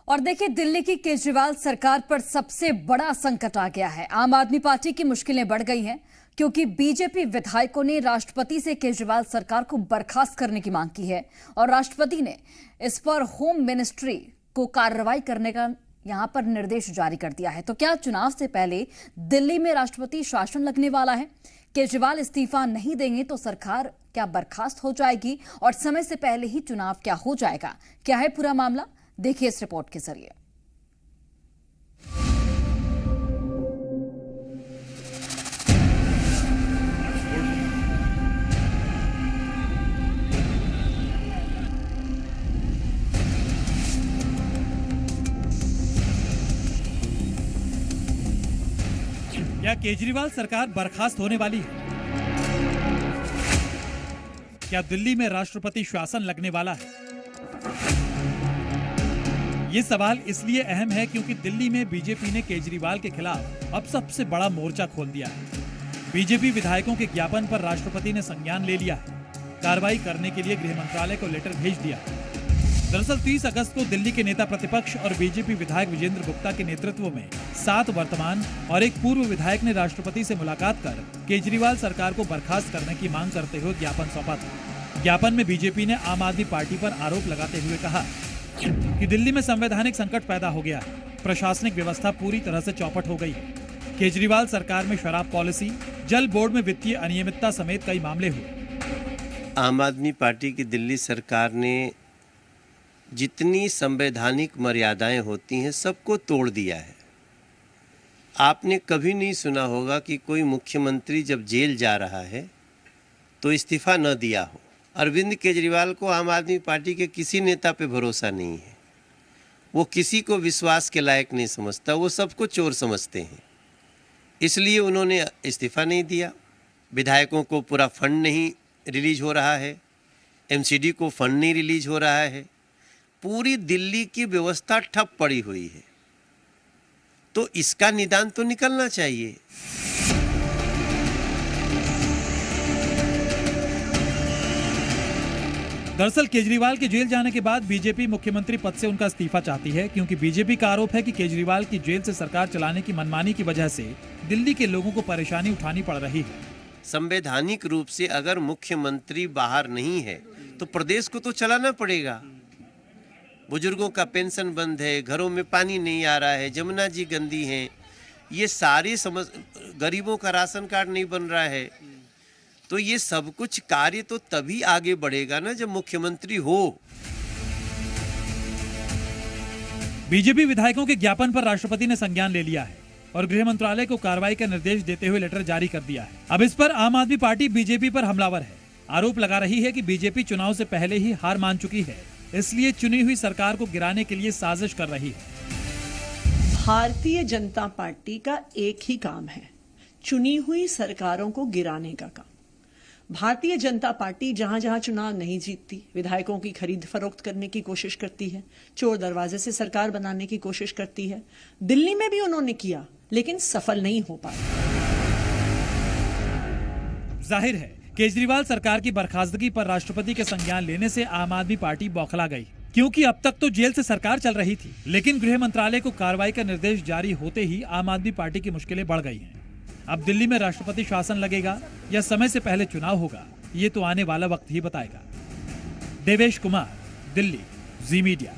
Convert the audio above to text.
और देखिए, दिल्ली की केजरीवाल सरकार पर सबसे बड़ा संकट आ गया है। आम आदमी पार्टी की मुश्किलें बढ़ गई हैं क्योंकि बीजेपी विधायकों ने राष्ट्रपति से केजरीवाल सरकार को बर्खास्त करने की मांग की है और राष्ट्रपति ने इस पर होम मिनिस्ट्री को कार्रवाई करने का यहां पर निर्देश जारी कर दिया है। तो क्या चुनाव से पहले दिल्ली में राष्ट्रपति शासन लगने वाला है? केजरीवाल इस्तीफा नहीं देंगे तो सरकार क्या बर्खास्त हो जाएगी और समय से पहले ही चुनाव क्या हो जाएगा? क्या है पूरा मामला, देखिए इस रिपोर्ट के जरिए। क्या केजरीवाल सरकार बर्खास्त होने वाली है? क्या दिल्ली में राष्ट्रपति शासन लगने वाला है? ये सवाल इसलिए अहम है क्योंकि दिल्ली में बीजेपी ने केजरीवाल के खिलाफ अब सबसे बड़ा मोर्चा खोल दिया है। बीजेपी विधायकों के ज्ञापन पर राष्ट्रपति ने संज्ञान ले लिया है। कार्रवाई करने के लिए गृह मंत्रालय को लेटर भेज दिया है। दरअसल 30 अगस्त को दिल्ली के नेता प्रतिपक्ष और बीजेपी विधायक विजेंद्र गुप्ता के नेतृत्व में 7 वर्तमान और एक पूर्व विधायक ने राष्ट्रपति से मुलाकात कर केजरीवाल सरकार को बर्खास्त करने की मांग करते हुए ज्ञापन सौंपा था। ज्ञापन में बीजेपी ने आम आदमी पार्टी पर आरोप लगाते हुए कहा कि दिल्ली में संवैधानिक संकट पैदा हो गया है, प्रशासनिक व्यवस्था पूरी तरह से चौपट हो गई है। केजरीवाल सरकार में शराब पॉलिसी, जल बोर्ड में वित्तीय अनियमितता समेत कई मामले हुए। आम आदमी पार्टी की दिल्ली सरकार ने जितनी संवैधानिक मर्यादाएं होती हैं सबको तोड़ दिया है। आपने कभी नहीं सुना होगा कि कोई मुख्यमंत्री जब जेल जा रहा है तो इस्तीफा न दिया हो। अरविंद केजरीवाल को आम आदमी पार्टी के किसी नेता पे भरोसा नहीं है। वो किसी को विश्वास के लायक नहीं समझता, वो सबको चोर समझते हैं। इसलिए उन्होंने इस्तीफा नहीं दिया। विधायकों को पूरा फंड नहीं रिलीज हो रहा है, एमसीडी को फंड नहीं रिलीज हो रहा है, पूरी दिल्ली की व्यवस्था ठप पड़ी हुई है। तो इसका निदान तो निकलना चाहिए। दरअसल केजरीवाल के जेल जाने के बाद बीजेपी मुख्यमंत्री पद से उनका इस्तीफा चाहती है क्योंकि बीजेपी का आरोप है कि केजरीवाल की जेल से सरकार चलाने की मनमानी की वजह से दिल्ली के लोगों को परेशानी उठानी पड़ रही है। संवैधानिक रूप से अगर मुख्यमंत्री बाहर नहीं है तो प्रदेश को तो चलाना पड़ेगा। बुजुर्गों का पेंशन बंद है, घरों में पानी नहीं आ रहा है, जमुना जी गंदी हैं, ये सारी गरीबों का राशन कार्ड नहीं बन रहा है। तो ये सब कुछ कार्य तो तभी आगे बढ़ेगा ना जब मुख्यमंत्री हो। बीजेपी विधायकों के ज्ञापन पर राष्ट्रपति ने संज्ञान ले लिया है और गृह मंत्रालय को कार्रवाई का निर्देश देते हुए लेटर जारी कर दिया है। अब इस पर आम आदमी पार्टी बीजेपी पर हमलावर है। आरोप लगा रही है कि बीजेपी चुनाव से पहले ही हार मान चुकी है, इसलिए चुनी हुई सरकार को गिराने के लिए साजिश कर रही है। भारतीय जनता पार्टी का एक ही काम है, चुनी हुई सरकारों को गिराने का काम। भारतीय जनता पार्टी जहां जहां चुनाव नहीं जीतती, विधायकों की खरीद फरोख्त करने की कोशिश करती है, चोर दरवाजे से सरकार बनाने की कोशिश करती है। दिल्ली में भी उन्होंने किया लेकिन सफल नहीं हो पाया। जाहिर है केजरीवाल सरकार की बर्खास्तगी पर राष्ट्रपति के संज्ञान लेने से आम आदमी पार्टी बौखला गई, क्योंकि अब तक तो जेल से सरकार चल रही थी, लेकिन गृह मंत्रालय को कार्रवाई का निर्देश जारी होते ही आम आदमी पार्टी की मुश्किलें बढ़ गई हैं। अब दिल्ली में राष्ट्रपति शासन लगेगा या समय से पहले चुनाव होगा, ये तो आने वाला वक्त ही बताएगा। देवेश कुमार, दिल्ली, जी मीडिया।